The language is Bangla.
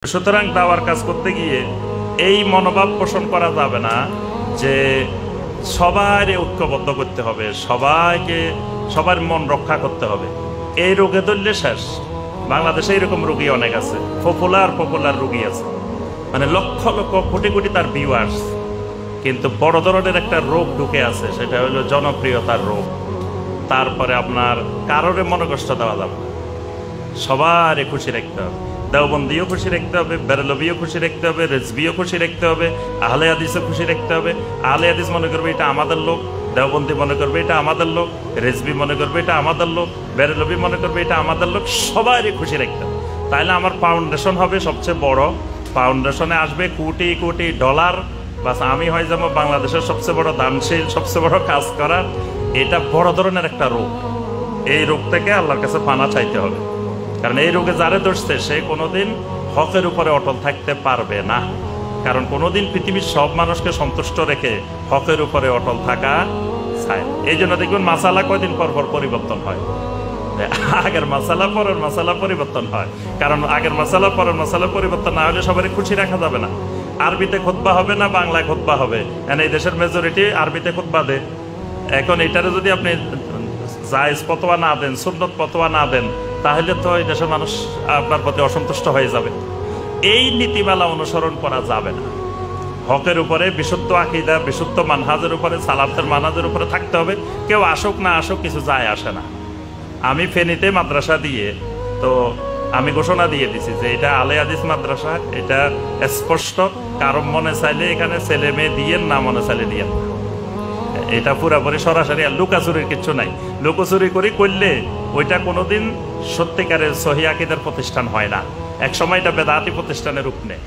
সুতরাং দাওয়ার কাজ করতে গিয়ে এই মনোভাব পোষণ করা যাবে না যে সবার ঐক্যবদ্ধ করতে হবে, সবার মন রক্ষা করতে হবে। এই রোগে ধরলে শেষ। বাংলাদেশে এরকম রোগী অনেক আছে, পপুলার রোগী আছে, মানে লক্ষ লক্ষ কোটি কোটি তার ভিউয়ার্স, কিন্তু বড় ধরনের একটা রোগ ঢুকে আছে, সেটা হলো জনপ্রিয়তার রোগ। তারপরে আপনার কারোরে মনে কষ্ট দেওয়া যাবে না, সবারই খুশি রাখতে হবে। দেওবন্দিও খুশি রাখতে হবে, বেরলভিও খুশি রাখতে হবে, রেজভিও খুশি রাখতে হবে, আহলে হাদিসও খুশি রাখতে হবে। আহলে হাদিস মনে করবে এটা আমাদের লোক, দেওবন্দি মনে করবে এটা আমাদের লোক, রেজভি মনে করবে এটা আমাদের লোক, বেরলভি মনে করবে এটা আমাদের লোক, সবারই খুশি রাখতে হবে। তাহলে আমার ফাউন্ডেশন হবে সবচেয়ে বড়, ফাউন্ডেশনে আসবে কোটি কোটি ডলার, বাস আমি হয়ে যাবো বাংলাদেশের সবচেয়ে বড় দানশীল, সবচেয়ে বড় কাজ করার। এটা বড় ধরনের একটা রোগ। এই রোগ থেকে আল্লাহর কাছে পানা চাইতে হবে, কারণ এই রোগে যারে ধরছে সে কোনোদিন হকের উপরে অটল থাকতে পারবে না। কারণ কোনোদিন পৃথিবীর সব মানুষকে সন্তুষ্ট রেখে হকের উপরে অটল থাকা চায়। এই জন্য দেখবেন মাসালা কয়দিন পর পর পরিবর্তন হয়, আগের মাসালা পরের মাসালা পরিবর্তন হয়। কারণ আগের মাসালা পরের মাসালা পরিবর্তন না হলে সবারই খুশি রাখা যাবে না। আরবিতে খুতবা হবে না বাংলায় খুতবা হবে, এই দেশের মেজরিটি আরবিতে খুতবা দেয়। এখন এটারে যদি আপনি জায়েজ ফতোয়া না দেন, সুন্নত ফতোয়া না দেন, তাহলে তো এই দেশের মানুষ আপনার প্রতি অসন্তুষ্ট হয়ে যাবে। এই নীতিমালা অনুসরণ করা যাবে না। হকের উপরে বিশুদ্ধ আকীদা, বিশুদ্ধ মানহাজের উপরে, সালাফের মানহাজের উপরে থাকতে হবে। কেউ আসুক না আসুক কিছু যায় আসে না। আমি ফেনীতে মাদ্রাসা দিয়ে তো আমি ঘোষণা দিয়ে দিছি যে এটা আলে হাদিস মাদ্রাসা, এটা স্পষ্ট। কারণ মনে চাইলে এখানে ছেলে মেয়ে দিয়েন, না মনে চাইলে দিয়েন না। এটা পুরাপুরি সরাসরি, আর লুকাচুরির কিছু নাই। লুকোচুরি করলে ওইটা কোনোদিন সত্যিকারের সহি আকীদার প্রতিষ্ঠান হয় না। এক সময় এটা বেদাতি প্রতিষ্ঠানের রূপ নেয়।